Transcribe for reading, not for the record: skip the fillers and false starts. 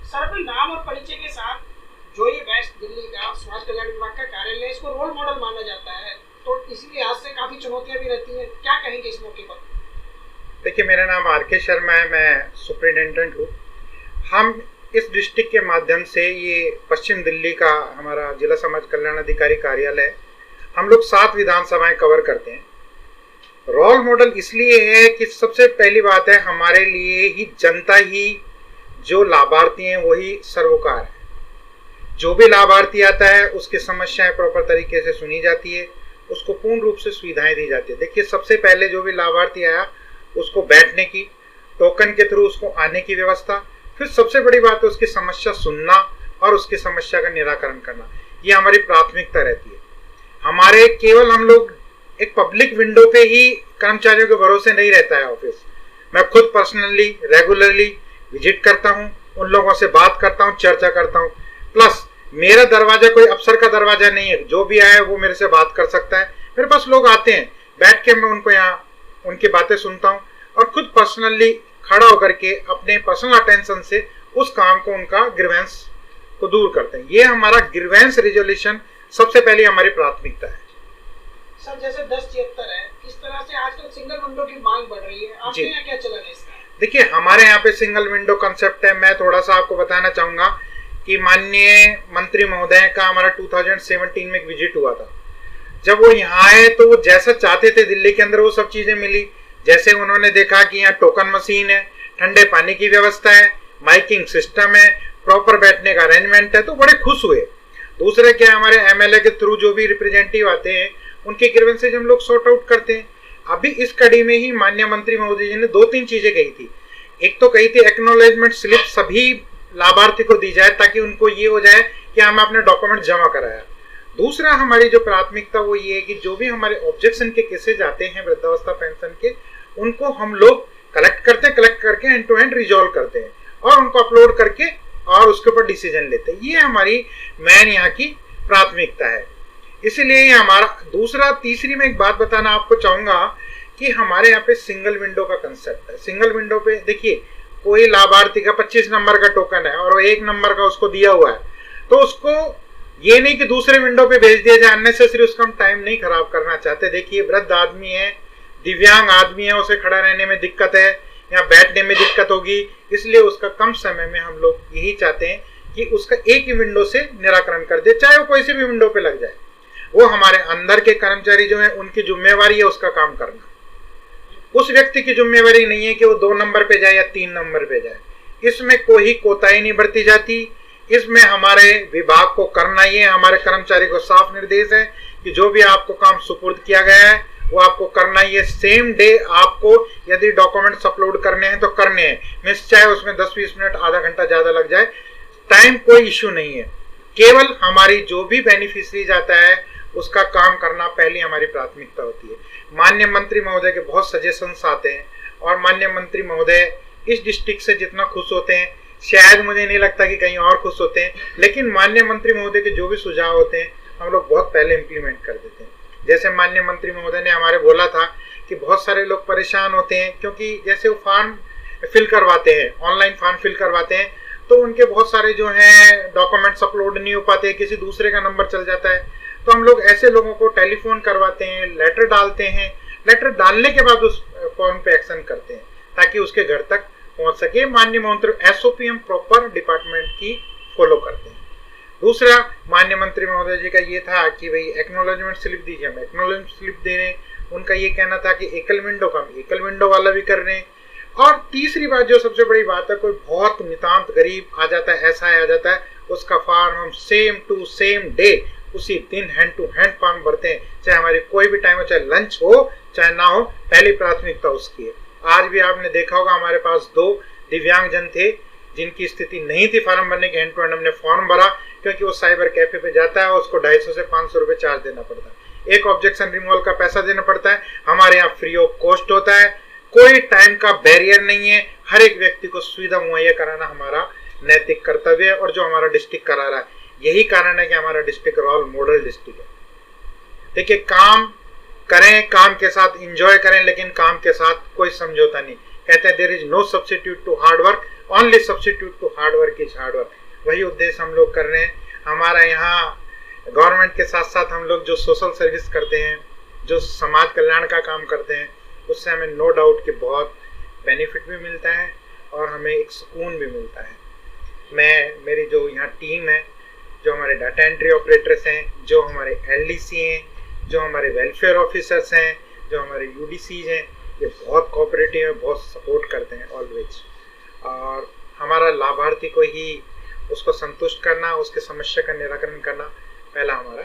Sir अपने नाम और परिचय के साथ जो ये वेस्ट दिल्ली का स्वास्थ्य कल्याण विभाग का कार्यालय है, इसको रोल मॉडल माना जाता है, तो इसी लिहाज से काफी चुनौतियां भी रहती हैं, क्या कहेंगे इस मौके पर? देखिए, मेरा नाम आर.के. शर्मा है, मैं सुपरिटेंडेंट हूँ। हम इस डिस्ट्रिक्ट के माध्यम से, ये पश्चिम दिल्ली का हमारा जिला समाज कल्याण अधिकारी कार्यालय है, हम लोग 7 विधानसभाएं कवर करते हैं। रोल मॉडल इसलिए है कि सबसे पहली बात है, हमारे लिए ही जनता ही जो लाभार्थी हैं वही सर्वोकार है। जो भी लाभार्थी आता है उसकी समस्याएं प्रॉपर तरीके से सुनी जाती है, उसको पूर्ण रूप से सुविधाएं दी जाती है। देखिए, सबसे पहले जो भी लाभार्थी आया उसको बैठने की, टोकन के थ्रू उसको आने की व्यवस्था, फिर सबसे बड़ी बात है उसकी समस्या सुनना और उसकी समस्या का निराकरण करना। ये हमारी प्राथमिकता रहती है। हमारे केवल हम लोग एक पब्लिक विंडो पे ही कर्मचारियों के भरोसे नहीं रहता है ऑफिस। मैं खुद पर्सनली रेगुलरली विजिट करता हूँ, उन लोगों से बात करता हूँ, चर्चा करता हूँ। प्लस मेरा दरवाजा कोई अफसर का दरवाजा नहीं है, जो भी आए वो मेरे से बात कर सकता है। मेरे पास लोग आते हैं, बैठ के मैं उनको यहाँ उनकी बातें सुनता हूँ और खुद पर्सनली खड़ा होकर के अपने पर्सनल अटेंशन से उस काम को, उनका ग्रीवेंस को दूर करते हैं। ये हमारा ग्रीवेंस रिजोल्यूशन सबसे पहले हमारी प्राथमिकता है। सर जैसे 1076 है, इस तरह से आजकल सिंगल विंडो की मांग बढ़ रही है, आपके यहाँ क्या चलन है इसका? देखिए, हमारे यहाँ पे सिंगल विंडो कंसेप्ट है। मैं थोड़ा सा आपको बताना चाहूंगा कि माननीय मंत्री महोदय का हमारा 2017 में एक विजिट हुआ था। जब वो यहाँ आए तो वो जैसा चाहते थे दिल्ली के अंदर वो सब चीजें मिली। जैसे उन्होंने देखा कि यहाँ टोकन मशीन है, ठंडे पानी की व्यवस्था है, माइकिंग सिस्टम है, प्रॉपर बैठने का अरेंजमेंट है, तो बड़े खुश हुए। दूसरे क्या, हमारे एमएलए के थ्रू जो भी रिप्रेजेंटेटिव आते हैं उनके ग्रीवेंसेज हम लोग सॉर्ट आउट करते हैं। अभी इस कड़ी में ही माननीय मंत्री महोदय जी ने 2-3 चीजें कही थी। एक तो कही थी एक्नॉलेजमेंट स्लिप सभी लाभार्थी को दी जाए ताकि उनको ये हो जाए कि हमें अपने डॉक्यूमेंट जमा कराया। दूसरा, हमारी जो प्राथमिकता वो ये है कि जो भी हमारे ऑब्जेक्शन के केसेज आते हैं वृद्धावस्था पेंशन के, उनको हम लोग कलेक्ट करते हैं, कलेक्ट करके एंड टू एंड रिजॉल्व करते हैं और उनको अपलोड करके और उसके ऊपर डिसीजन लेते हैं। ये हमारी मेन यहाँ की प्राथमिकता है। इसीलिए हमारा दूसरा, तीसरी मैं एक बात बताना आपको चाहूंगा कि हमारे यहाँ पे सिंगल विंडो का कंसेप्ट है। सिंगल विंडो पे देखिए, कोई लाभार्थी का 25 नंबर का टोकन है और 1 नंबर का उसको दिया हुआ है, तो उसको ये नहीं कि दूसरे विंडो पे भेज दिया जाए। अननेसेसरी उसका हम टाइम नहीं खराब करना चाहते। देखिए, वृद्ध आदमी है, दिव्यांग आदमी है, उसे खड़ा रहने में दिक्कत है या बैठने में दिक्कत होगी, इसलिए उसका कम समय में हम लोग यही चाहते हैं कि उसका एक ही विंडो से निराकरण कर दे, चाहे वो कोई सी भी विंडो पे लग जाए। वो हमारे अंदर के कर्मचारी जो है उनकी जिम्मेवारी है उसका काम करना। उस व्यक्ति की जिम्मेवारी नहीं है कि वो 2 नंबर पे जाए या 3 नंबर पे जाए। इसमें कोई कोताही नहीं बरती जाती। इसमें हमारे विभाग को करना ही है। हमारे कर्मचारी को साफ निर्देश है कि जो भी आपको काम सुपुर्द किया गया है वो आपको करना ही है। सेम डे आपको यदि डॉक्यूमेंट्स अपलोड करने हैं तो करने हैं, मिस चाहे उसमें 10-20 मिनट आधा घंटा ज्यादा लग जाए, टाइम कोई इश्यू नहीं है। केवल हमारी जो भी बेनिफिशरी जाता है उसका काम करना पहली हमारी प्राथमिकता होती है। माननीय मंत्री महोदय के बहुत सजेशंस आते हैं और माननीय मंत्री महोदय इस डिस्ट्रिक्ट से जितना खुश होते हैं शायद मुझे नहीं लगता कि कहीं और खुश होते हैं, लेकिन माननीय मंत्री महोदय के जो भी सुझाव होते हैं हम लोग बहुत पहले इम्प्लीमेंट कर देते हैं। जैसे माननीय मंत्री महोदय ने हमारे बोला था कि बहुत सारे लोग परेशान होते हैं क्योंकि जैसे वो फॉर्म फिल करवाते हैं, ऑनलाइन फॉर्म फिल करवाते हैं, तो उनके बहुत सारे जो हैं डॉक्यूमेंट्स अपलोड नहीं हो पाते, किसी दूसरे का नंबर चल जाता है। तो हम लोग ऐसे लोगों को टेलीफोन करवाते हैं, लेटर डालते हैं, लेटर डालने के बाद उस फॉर्म पे एक्शन करते हैं ताकि उसके घर तक पहुंच सके। माननीय मंत्री एसओपी हम प्रॉपर डिपार्टमेंट की फॉलो करते हैं। दूसरा, माननीय मंत्री महोदय जी का ये था कि भाई एक्नॉलेजमेंट स्लिप दीजिए, हम एक्नॉलेजमेंट स्लिप दे रहे हैं। उनका ये कहना था कि एकल विंडो का हम एकल विंडो वाला भी कर रहे हैं। और तीसरी बात जो सबसे बड़ी बात है, कोई बहुत नितांत गरीब आ जाता है, ऐसा आ जाता है, उसका फॉर्म हम सेम टू सेम डे उसी दिन हैंड टू हैंड फॉर्म भरते हैं, चाहे हमारी कोई भी टाइम हो, चाहे लंच हो चाहे ना हो, पहली प्राथमिकता उसकी है। आज भी आपने देखा होगा हमारे पास 2 दिव्यांग जन थे जिनकी स्थिति नहीं थी फॉर्म भरने की, हैंड टू हैंड हमने फॉर्म भरा क्योंकि वो साइबर कैफे पे जाता है, उसको 250 से 500 रुपए चार्ज देना पड़ता है, एक ऑब्जेक्शन रिमूवल का पैसा देना पड़ता है। हमारे यहाँ फ्री ऑफ कॉस्ट होता है, कोई टाइम का बैरियर नहीं है, हर एक व्यक्ति को सुविधा मुहैया कराना हमारा नैतिक कर्तव्य है और जो हमारा डिस्ट्रिक्ट करा रहा है। यही कारण है कि हमारा डिस्ट्रिक्ट रोल मॉडल डिस्ट्रिक्ट है। देखिए, काम करें, काम के साथ एंजॉय करें, लेकिन काम के साथ कोई समझौता नहीं। कहते हैं there is no substitute to hard work, only substitute to hard work is hard work. वही उद्देश्य हम लोग कर रहे हैं। हमारा यहाँ गवर्नमेंट के साथ साथ हम लोग जो सोशल सर्विस करते हैं, जो समाज कल्याण का काम करते हैं, उससे हमें नो डाउट कि बहुत बेनिफिट भी मिलता है और हमें एक सुकून भी मिलता है। मेरी जो यहाँ टीम है, जो हमारे डाटा एंट्री ऑपरेटर्स हैं, जो हमारे एलडीसी हैं, जो हमारे वेलफेयर ऑफिसर्स हैं, जो हमारे यूडीसीज हैं, ये बहुत कोऑपरेटिव हैं, बहुत सपोर्ट करते हैं ऑलवेज। और हमारा लाभार्थी को ही उसको संतुष्ट करना, उसके समस्या का निराकरण करना पहला हमारा